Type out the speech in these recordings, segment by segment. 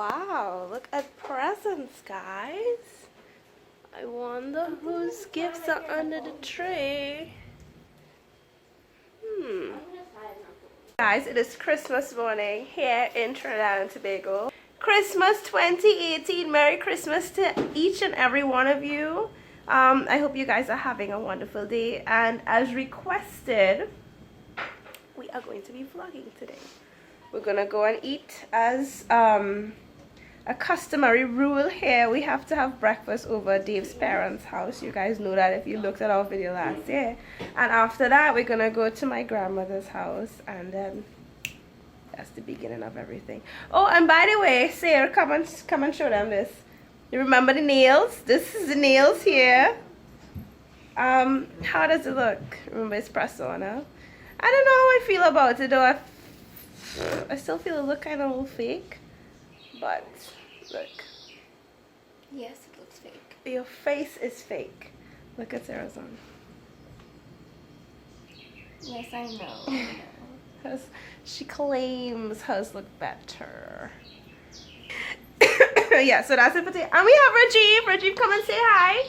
wow, look at presents, guys. I wonder whose gifts are under the tree. Guys, it is Christmas morning here in Trinidad and Tobago. Christmas 2018. Merry Christmas to each and every one of you. I hope you guys are having a wonderful day. And as requested, we are going to be vlogging today. We're gonna go and eat as a customary rule here. We have to have breakfast over Dave's parents' house. You guys know that if you looked at our video last year. And after that, we're gonna go to my grandmother's house, and then that's the beginning of everything. Oh, and by the way, Sarah, come and show them this. You remember the nails? This is the nails here. How does it look? Remember, it's pressed on, huh? I don't know how I feel about it though. I still feel it look kind of a little fake, but look. Yes, it looks fake. Your face is fake. Look at Sarah's on. Yes, I know. Hers, she claims hers look better. Yeah, so that's it for today. And we have Rajiv. Rajiv, come and say hi.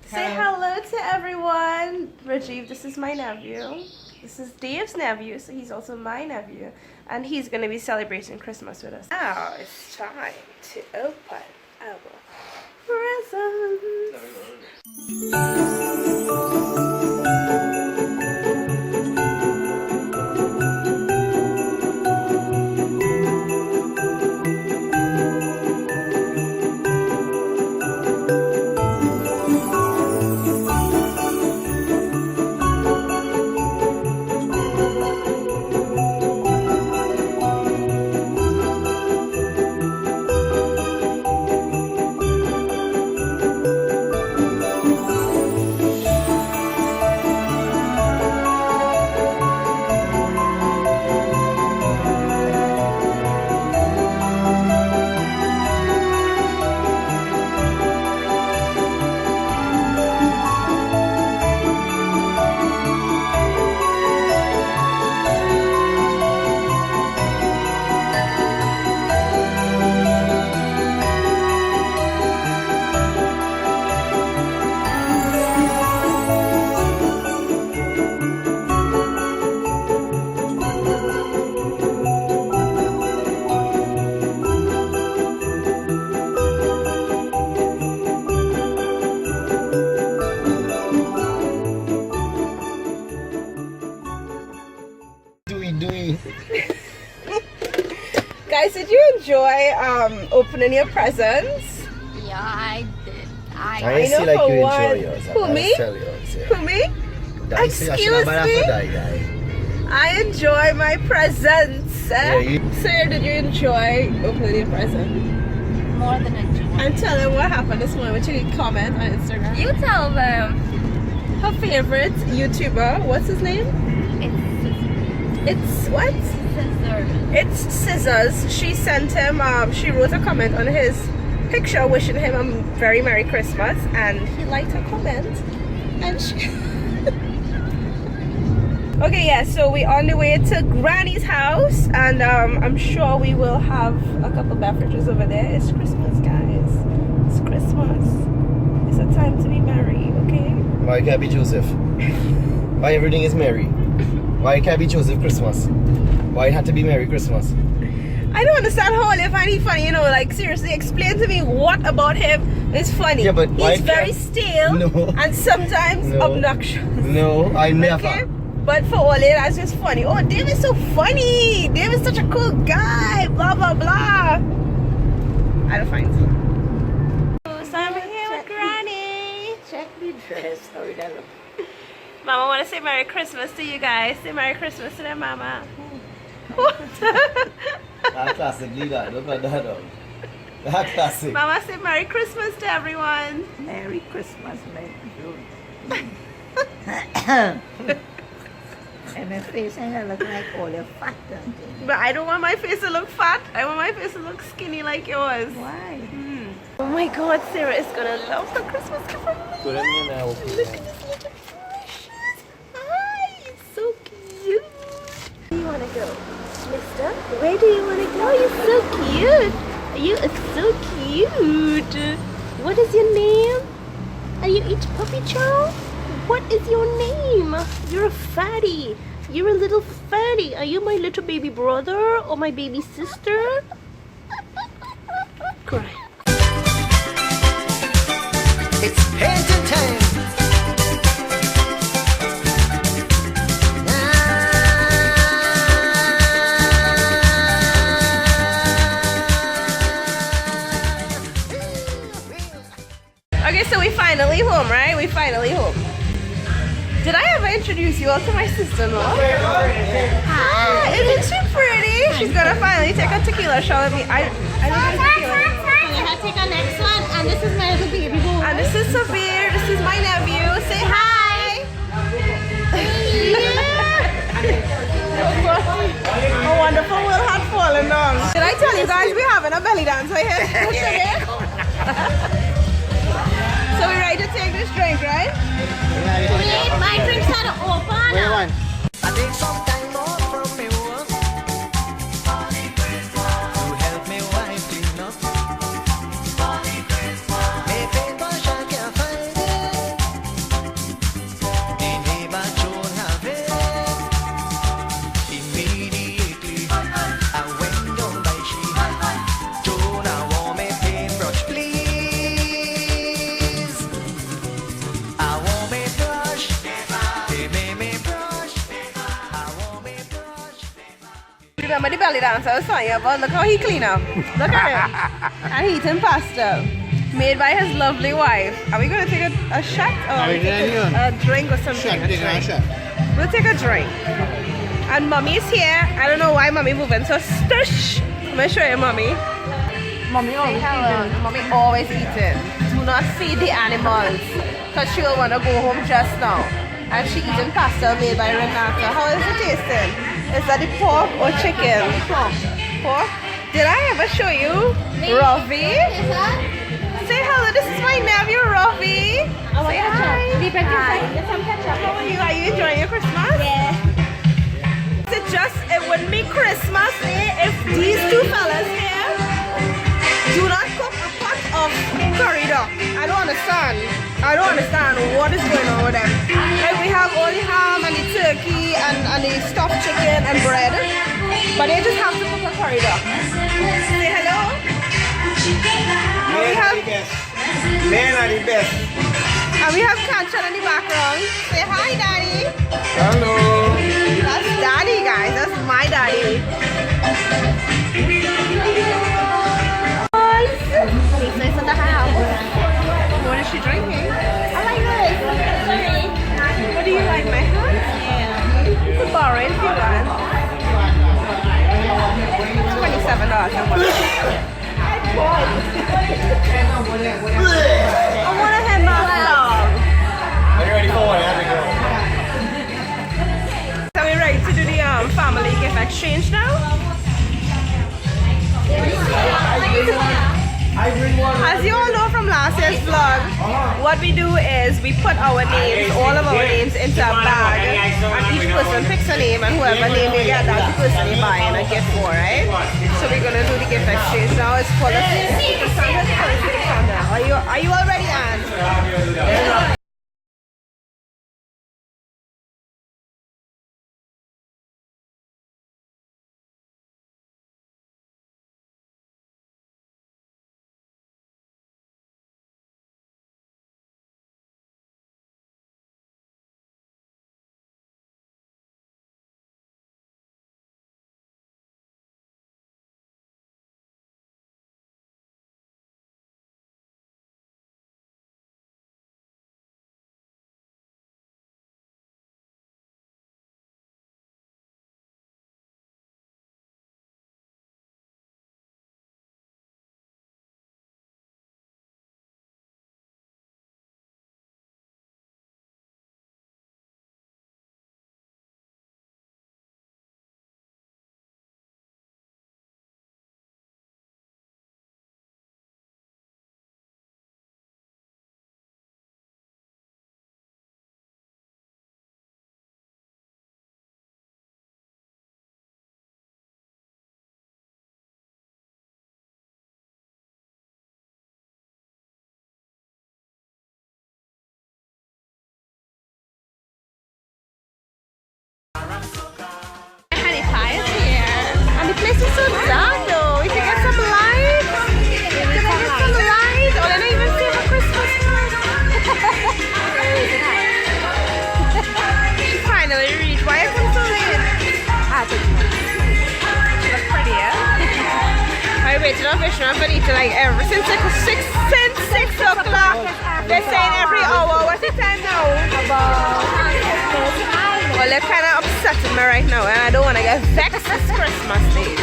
Say hello to everyone. Rajiv, this is my nephew. This is Dave's nephew, so he's also my nephew. And he's going to be celebrating Christmas with us. Now it's time to open our presents. Guys, did you enjoy opening your presents? Yeah, I did. I know like for you one. enjoy yours. Who, me? Who, me? Excuse me? I enjoy my presents. Sarah, did you enjoy opening your present? More than enjoy. And tell them what happened this morning. What you comment on Instagram? You tell them. Her favorite YouTuber, what's his name? It's what? Scissors. It's Scissors. She sent him, she wrote a comment on his picture wishing him a very Merry Christmas, and he liked her comment. And she... Okay, yeah, so we're on the way to Granny's house, and I'm sure we will have a couple beverages over there. It's Christmas, guys. It's Christmas. It's a time to be merry, okay? Why can't be Joseph? Why everything is merry? Why can't be Joseph Christmas? Why it had to be Merry Christmas? I don't understand how they find it funny, you know, like seriously, explain to me what about him is funny. Yeah, but he's very stale and sometimes obnoxious. No, I never. Okay? But for all it, that's just funny. Oh, Dave is so funny. Dave is such a cool guy. Blah, blah, blah. I don't find it. So I'm here with Granny. Check the dress. How it look? Mama want to say Merry Christmas to you guys. Say Merry Christmas to them, Mama. What? That classic, leave that. Look at that dog. That classic. Mama say Merry Christmas to everyone. Merry Christmas, my dude. And my face ain't gonna look like all your fat and things. But I don't want my face to look fat. I want my face to look skinny like yours. Why? Oh my God, Sarah is gonna love the Christmas gift from me. Put it in now. Look at this little precious. Hi, it's so cute. Where do you wanna go? mister. Where do you want to go? You're so cute. You are so cute. What is your name? Are you each puppy chow? What is your name? You're a fatty. You're a little fatty. Are you my little baby brother or my baby sister? Cry. It's painting time. Okay, so we finally home, right? We finally home. Did I ever introduce you all to my sister-in-law? Hi. Isn't she pretty? She's gonna finally take a tequila shot with me. I don't drink tequila. I'll take our next one, and this is my little baby boy. And this is Sabir. This is my nephew. Say hi. A wonderful will had fallen down. Did I tell you guys we're having a belly dance right here? So we're ready to take this drink, right? Wait, my drinks are open. Where you want? I take some time off from me work to help me wife clean up. Me paper shall can't find it. The neighbor don't have it. Immediately I went down by she. Don't I want me paintbrush, please? I want me brush. They made me brush. I want me brush. Remember the belly dance I was telling you about? Look how he clean up. Look at him. And he eating pasta. Made by his lovely wife. Are we going to take a shot? Or we take a drink or something? A drink. We'll take a drink. And mommy's here. I don't know why mommy moving so stush. I'm going to show you mommy. Mommy always eating. Mommy always eating. Do not feed the animals. Because she'll want to go home just now. And she eating pasta made by Renata. How is it tasting? Is that the pork or chicken? Pork? Did I ever show you Rafi? Say hello, this is my nephew Rafi. Say hi. Hi. How are you? Are you enjoying your Christmas? Yeah. It wouldn't be Christmas Day if these two fellas here do not cook a pot of curry duck. I don't understand. I don't understand what is going on with them. Like we have all the ham and the turkey and the stuffed chicken and bread, but they just have to cook a curry duck. Say hello. And we have Men are the best. and we have Kanchan in the background. Say hi, Daddy. Hello. That's Daddy, guys. That's my daddy. He's nice at the house. What is she drinking? I like this. Sorry. What do you like, my hat? Yeah. You could borrow it if you want. $27. I want to have my vlog. Are you ready for one? Have to go. So we're ready to do the family gift exchange now. As you all know from last year's vlog, what we do is we put our names, all of our names into a bag, and each person picks a name, and whoever name they get, that's the person they buying a gift for, right? So we're gonna do the gift exchange now. It's called a Are you all ready, Anne? place is so dark though. We can get some lights. Can I get some lights? Oh, they don't even see the Christmas tree. She finally reached. Why is it so late? She looks pretty, yeah? I waited on Vishnu and Vanita like ever since like 6 o'clock. They're saying every hour. What's the time now? Well, they're kind of upsetting me right now, and I don't want to get vexed this Christmas Day.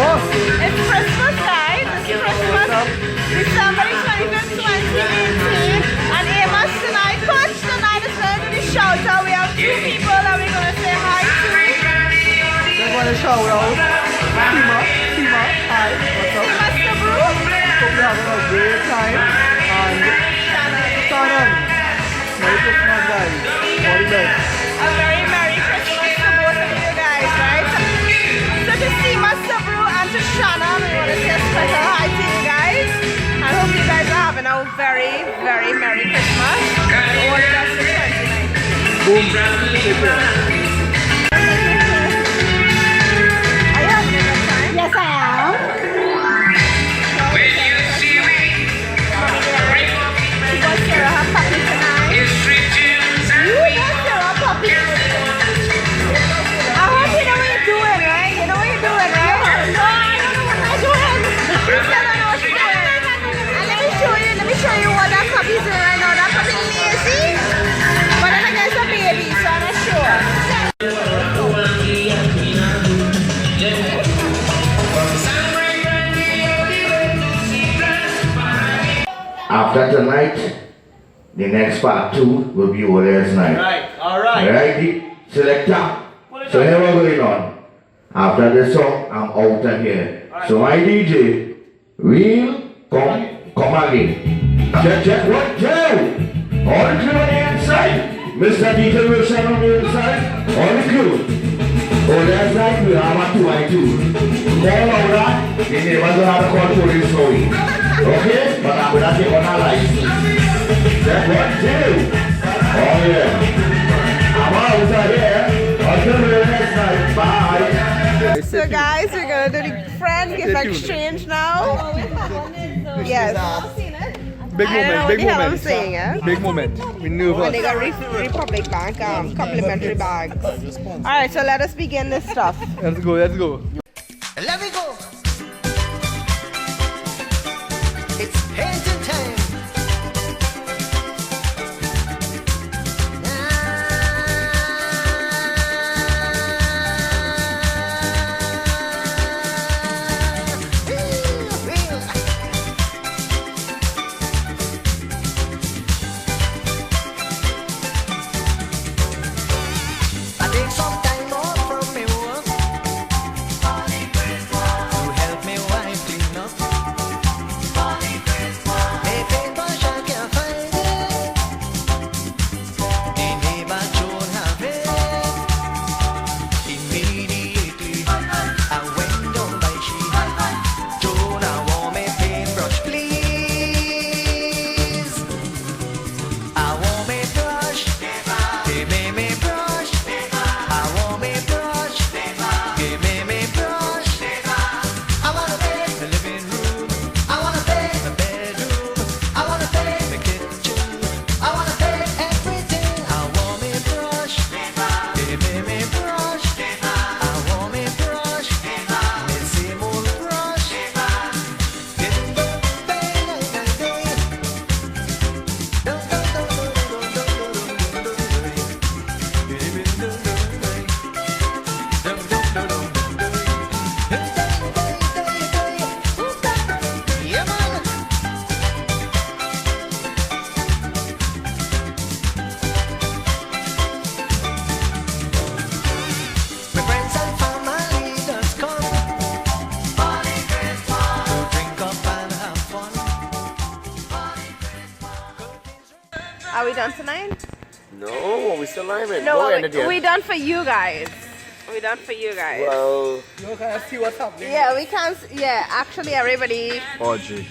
It's Christmas, guys. It's Christmas. December 25th, 2018. And Amos tonight, Coach tonight is going to do the shout out. We have 2 people that we're going to say hi to. Just want to shout out. Tima, hi. What's up? Mr. Brew. Hope you're having a great time. And Shannon. Merry Christmas, guys. All the best. A very Merry Christmas to both of you guys, right? So to see Mr. Brew and to Shannon, we want to say a special hi to you guys. I hope you guys are having a very, very Merry Christmas. All the best for 2019. Boom. Take care. Are you having a good time? Yes, I am. She got Sarah her puppy tonight. You got Sarah puppy. I hope you know what you're doing, right? You know what you're doing, right? No, I don't know what I'm doing. She said I know what she's doing. And let me show you what that puppy's doing right now. That puppy's lazy. But then again, it's a baby, so I'm not sure. After tonight, the next part 2 will be over last night. Alright. Alright, selector. So here we're going on. After this song, I'm out of here. So my DJ, will come again. Check, 1, 2. All the crew on the inside. Mr. DJ Wilson on the inside. All the crew. Oh, last night we have a 2x2. Call out that, the neighbors will have to call police for you. Okay? But I'm going to take on our lights. Check 1, 2. Oh yeah. I'm out of here. Until the next night. Bye. So guys, we're gonna do the friend gift exchange now. Yes. Big I don't know moment, what big the hell I'm moment. saying, eh? Big moment. We knew And they about got Republic Bank complimentary bags. Alright, so let us begin this stuff. Let's go. Let me go. It's painting time. I take some time off from me work to help me wife clean up. we done tonight? No, we still live in. No, we done for you guys. We done for you guys. Well, Yeah, we can't. Yeah, actually, everybody. Audrey.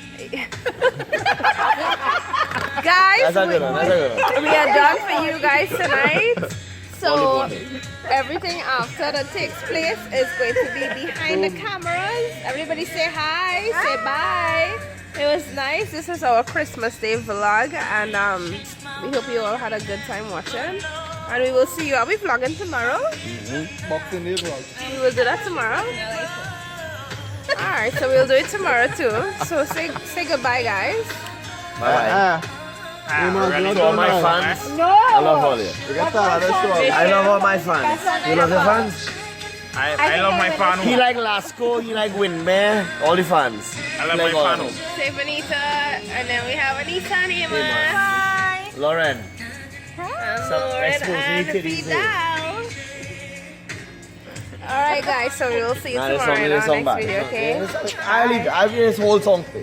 Guys, That's a good one. That's a good one. we are done for you guys tonight. So everything after that takes place is going to be behind the cameras. Everybody say hi, say bye. It was nice. This is our Christmas Day vlog, and we hope you all had a good time watching. And we will see you. Are we vlogging tomorrow? Boxing Day vlog. We will do that tomorrow. Alright, so we'll do it tomorrow too. So say goodbye, guys. Bye. To all my fans. No! I love all you. I love all my fans. You love your fans? I love my fan. He like Lasco, he like Windmere, all the fans. I love Like my all fan. of them. Say Benita, and then we have Anita and Emma. Hi. Lauren. And Some Lauren exposing and titties there. Fidel. Alright guys, so we will see you Nah, this tomorrow song in is our song next back. video, okay? I'll leave this whole song thing.